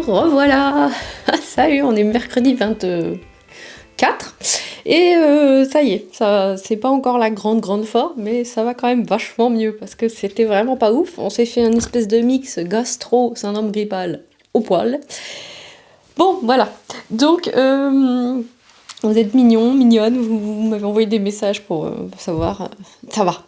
revoilà. Salut, on est mercredi 24 et ça y est, ça c'est pas encore la grande forme, mais ça va quand même vachement mieux parce que c'était vraiment pas ouf. On s'est fait un espèce de mix gastro syndrome grippal au poil. Bon voilà, donc vous êtes mignons, mignonnes, vous m'avez envoyé des messages pour savoir. Ça va.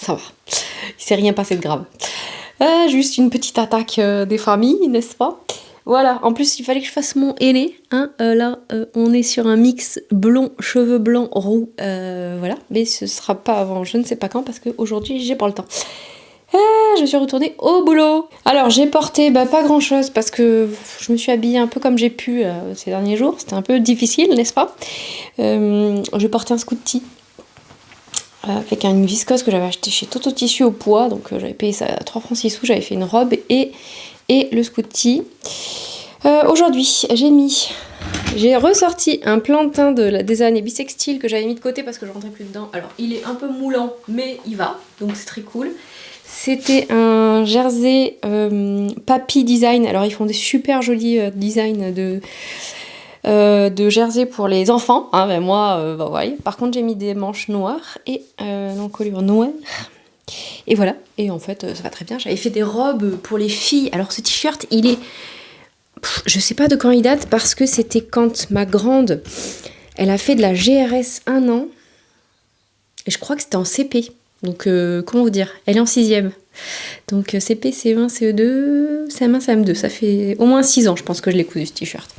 Il s'est rien passé de grave. Juste une petite attaque des familles, n'est-ce pas? Voilà, en plus il fallait que je fasse mon ailé, hein. Là on est sur un mix blond, cheveux blancs, roux, voilà, mais ce sera pas avant je ne sais pas quand parce qu'aujourd'hui j'ai pas le temps. Je suis retournée au boulot. Alors j'ai porté pas grand chose parce que je me suis habillée un peu comme j'ai pu ces derniers jours, c'était un peu difficile, n'est-ce pas? J'ai porté un scooty avec une viscose que j'avais acheté chez Toto Tissu au poids, donc j'avais payé ça à 3 francs 6 sous, j'avais fait une robe et le scooty. Aujourd'hui, j'ai ressorti un plantain des années bisextiles que j'avais mis de côté parce que je rentrais plus dedans. Alors, il est un peu moulant, mais il va, donc c'est très cool. C'était un jersey Papy Design. Alors, ils font des super jolis designs de jersey pour les enfants. Hein, ben moi, ouais. Par contre, j'ai mis des manches noires et l'encolure noire. Et voilà, et en fait ça va très bien. J'avais fait des robes pour les filles. Alors ce t-shirt il est, je sais pas de quand il date parce que c'était quand ma grande elle a fait de la GRS 1 an et je crois que c'était en CP. Donc comment vous dire, elle est en 6ème. Donc CP, CE1, CE2, CM1, CM2, ça fait au moins 6 ans je pense que je l'ai cousu ce t-shirt.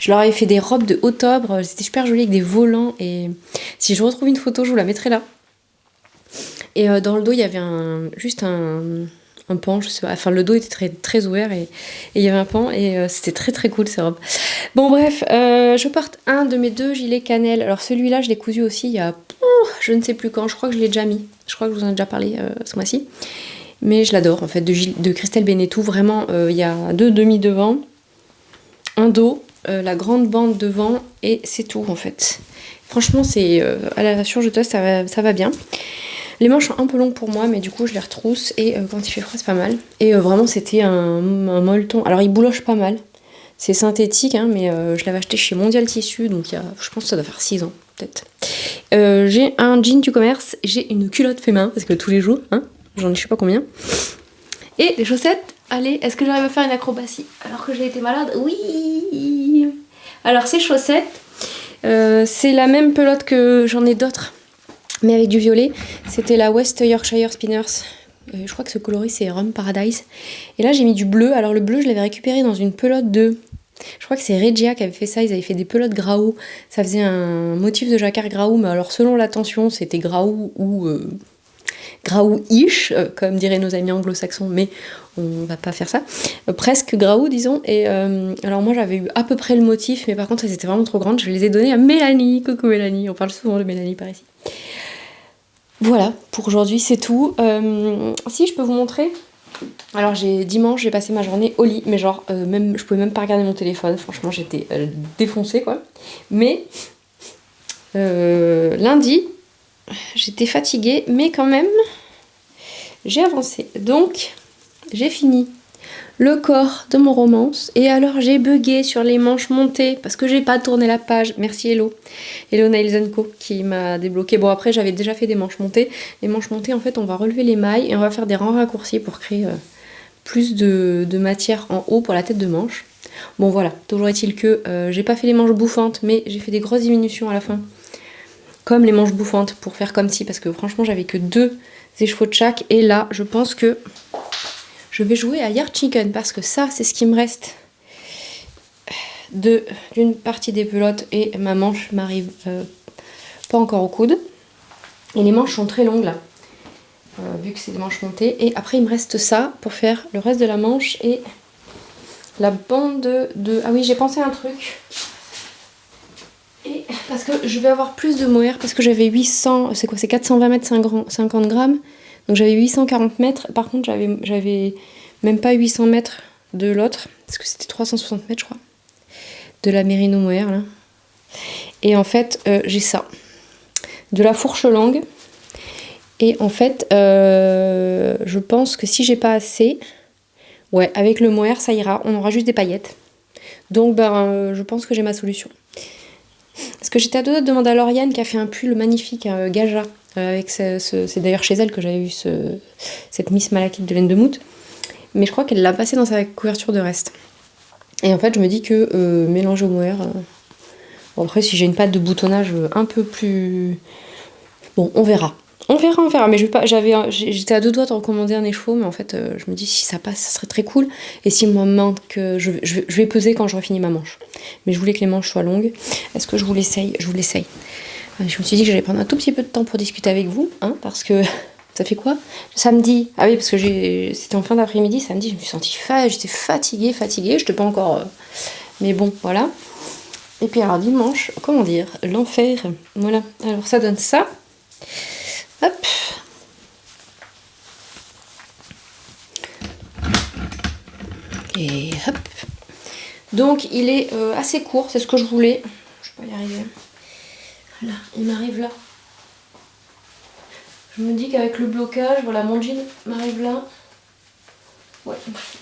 Je leur avais fait des robes de octobre, c'était super joli avec des volants et si je retrouve une photo je vous la mettrai là. Et dans le dos, il y avait juste un pan, je sais pas, enfin le dos était très ouvert et il y avait un pan et c'était très cool ces robes. Bon bref, je porte un de mes 2 gilets cannelle. Alors celui-là, je l'ai cousu aussi il y a, je ne sais plus quand, je crois que je l'ai déjà mis. Je crois que je vous en ai déjà parlé ce mois-ci. Mais je l'adore en fait, de Christelle Benetou. Vraiment, il y a 2 demi devant, un dos, la grande bande devant et c'est tout en fait. Franchement, c'est à la surjeteuse, ça va bien. Les manches sont un peu longues pour moi, mais du coup je les retrousse et quand il fait froid c'est pas mal. Et vraiment c'était un molleton. Alors il bouloche pas mal. C'est synthétique, hein, mais je l'avais acheté chez Mondial Tissu, donc je pense que ça doit faire 6 ans peut-être. J'ai un jean du commerce, j'ai une culotte fait main, parce que tous les jours, hein, j'en ai je sais pas combien. Et les chaussettes, allez, est-ce que j'arrive à faire une acrobatie alors que j'ai été malade? Oui. Alors ces chaussettes, c'est la même pelote que j'en ai d'autres. Mais avec du violet, c'était la West Yorkshire Spinners. Je crois que ce coloris c'est Rum Paradise. Et là j'ai mis du bleu. Alors le bleu je l'avais récupéré dans une pelote de... Je crois que c'est Regia qui avait fait ça. Ils avaient fait des pelotes Graou. Ça faisait un motif de jacquard Graou. Mais alors selon la tension c'était Graou ou Graou-ish, comme diraient nos amis anglo-saxons. Mais on va pas faire ça. Presque Graou disons. Et alors moi j'avais eu à peu près le motif. Mais par contre elles étaient vraiment trop grandes. Je les ai données à Mélanie. Coucou Mélanie. On parle souvent de Mélanie par ici. Voilà, pour aujourd'hui c'est tout. Si je peux vous montrer. Alors dimanche j'ai passé ma journée au lit, mais genre même je pouvais même pas regarder mon téléphone, franchement j'étais défoncée quoi. Mais lundi j'étais fatiguée, mais quand même j'ai avancé. Donc j'ai fini le corps de mon romance. Et alors j'ai bugué sur les manches montées parce que j'ai pas tourné la page. Merci Hello Nails & Co qui m'a débloqué. Bon après j'avais déjà fait des manches montées. Les manches montées en fait on va relever les mailles et on va faire des rangs raccourcis pour créer plus de matière en haut pour la tête de manche. Bon voilà, toujours est-il que j'ai pas fait les manches bouffantes mais j'ai fait des grosses diminutions à la fin. Comme les manches bouffantes pour faire comme si, parce que franchement j'avais que 2 écheveaux de chaque. Et là je pense que je vais jouer à Yard Chicken parce que ça, c'est ce qui me reste d'une partie des pelotes et ma manche m'arrive pas encore au coude. Et les manches sont très longues là, vu que c'est des manches montées. Et après, il me reste ça pour faire le reste de la manche et la bande de... Ah oui, j'ai pensé à un truc. Et parce que je vais avoir plus de mohair parce que j'avais 800... C'est quoi? C'est 420 mètres 50 grammes. Donc j'avais 840 mètres, par contre j'avais même pas 800 mètres de l'autre, parce que c'était 360 mètres je crois, de la Merino mohair là. Et en fait j'ai ça, de la fourche longue, et en fait je pense que si j'ai pas assez, ouais avec le mohair ça ira, on aura juste des paillettes. Donc je pense que j'ai ma solution. Parce que j'étais à deux doigts de demander à Lauriane qui a fait un pull magnifique, Gaja, avec c'est d'ailleurs chez elle que j'avais vu cette Miss Malakite de laine de Mout. Mais je crois qu'elle l'a passé dans sa couverture de reste. Et en fait, je me dis que mélanger au mohair... Bon, après, si j'ai une patte de boutonnage un peu plus... Bon, on verra. On verra. Mais j'étais à deux doigts de recommander un écheveau, mais en fait, je me dis si ça passe, ça serait très cool. Et si moi manque, je vais peser quand j'aurai fini ma manche. Mais je voulais que les manches soient longues. Est-ce que je vous l'essaye? Je vous l'essaye. Je me suis dit que j'allais prendre un tout petit peu de temps pour discuter avec vous, hein, parce que ça fait quoi? Samedi, ah oui, parce que c'était en fin d'après-midi, samedi, je me suis sentie j'étais fatiguée, j'étais pas encore... Mais bon, voilà. Et puis alors dimanche, comment dire, l'enfer. Voilà, alors ça donne ça. Hop. Et hop. Donc il est assez court, c'est ce que je voulais. Je peux pas y arriver. Voilà, il m'arrive là. Je me dis qu'avec le blocage, voilà, mon jean m'arrive là. Ouais,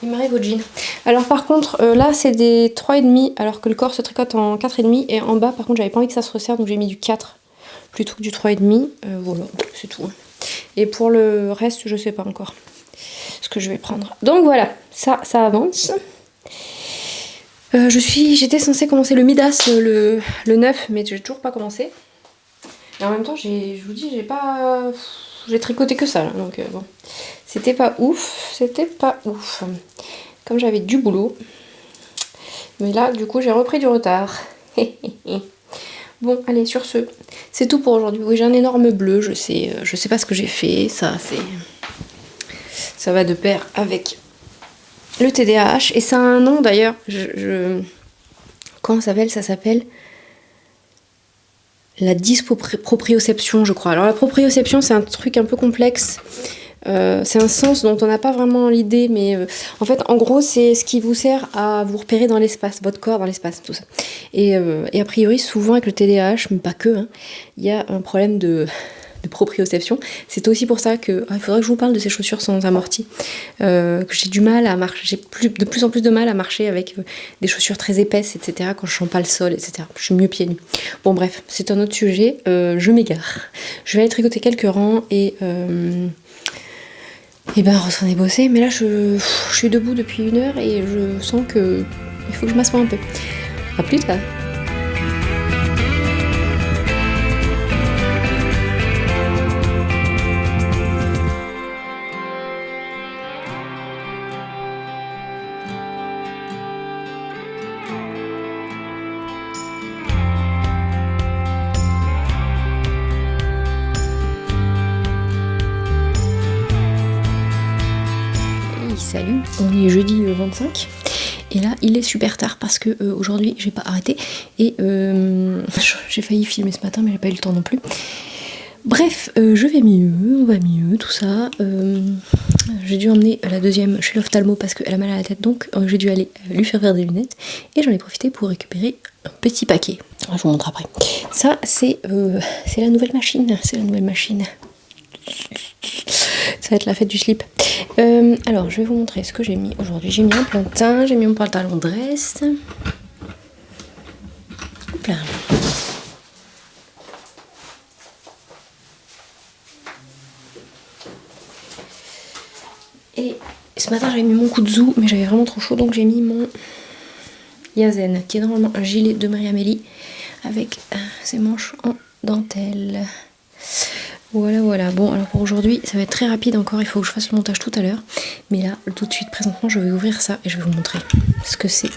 il m'arrive au jean. Alors par contre, là c'est des 3,5, alors que le corps se tricote en 4,5. Et en bas, par contre, j'avais pas envie que ça se resserre, donc j'ai mis du 4 plutôt que du 3,5. Voilà, c'est tout. Et pour le reste, je sais pas encore ce que je vais prendre. Donc voilà, ça avance. J'étais censée commencer le Midas le 9, mais j'ai toujours pas commencé. Et en même temps, je vous dis, j'ai tricoté que ça, là, donc bon. C'était pas ouf. Comme j'avais du boulot. Mais là, du coup, j'ai repris du retard. Bon, allez, sur ce, c'est tout pour aujourd'hui. Oui, j'ai un énorme bleu, je sais pas ce que j'ai fait. Ça va de pair avec le TDAH. Et ça a un nom d'ailleurs. Comment ça s'appelle? Ça s'appelle la dysproprioception, je crois. Alors la proprioception, c'est un truc un peu complexe. C'est un sens dont on n'a pas vraiment l'idée, mais en fait, en gros, c'est ce qui vous sert à vous repérer dans l'espace, votre corps dans l'espace, tout ça. Et a priori, souvent avec le TDAH, mais pas que, hein, il y a un problème de proprioception. C'est aussi pour ça que il faudrait que je vous parle de ces chaussures sans amorti, que j'ai du mal à marcher, j'ai de plus en plus de mal à marcher avec des chaussures très épaisses, etc. quand je sens pas le sol, etc. Je suis mieux pieds nus. Bon bref, c'est un autre sujet, je m'égare. Je vais aller tricoter quelques rangs et retourner bosser, mais là je suis debout depuis 1 heure et je sens que il faut que je m'assoie un peu. À plus tard. Salut, on est jeudi 25 et là il est super tard parce que aujourd'hui j'ai pas arrêté et j'ai failli filmer ce matin mais j'ai pas eu le temps non plus. Bref, je vais mieux, on va mieux, tout ça. J'ai dû emmener la deuxième chez l'ophtalmo parce qu'elle a mal à la tête, donc j'ai dû aller lui faire faire des lunettes et j'en ai profité pour récupérer un petit paquet. Je vous montre après. Ça c'est la nouvelle machine, Ça va être la fête du slip. Alors, je vais vous montrer ce que j'ai mis aujourd'hui. J'ai mis un plantain, j'ai mis mon pantalon de reste. Hop là. Et ce matin, j'avais mis mon kudzu, mais j'avais vraiment trop chaud, donc j'ai mis mon Yazen, qui est normalement un gilet de Marie-Amélie, avec ses manches en dentelle. Voilà. Bon, alors pour aujourd'hui, ça va être très rapide encore. Il faut que je fasse le montage tout à l'heure. Mais là, tout de suite, présentement, je vais ouvrir ça et je vais vous montrer ce que c'est.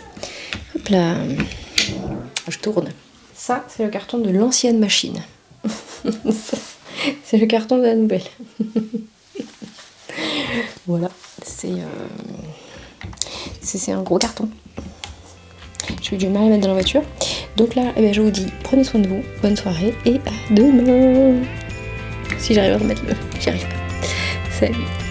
Hop là. Je tourne. Ça, c'est le carton de l'ancienne machine. C'est le carton de la nouvelle. Voilà. C'est un gros carton. Je vais du mal à mettre dans la voiture. Donc là, je vous dis, prenez soin de vous. Bonne soirée et à demain. Si j'arrive à remettre j'y arrive pas. Salut.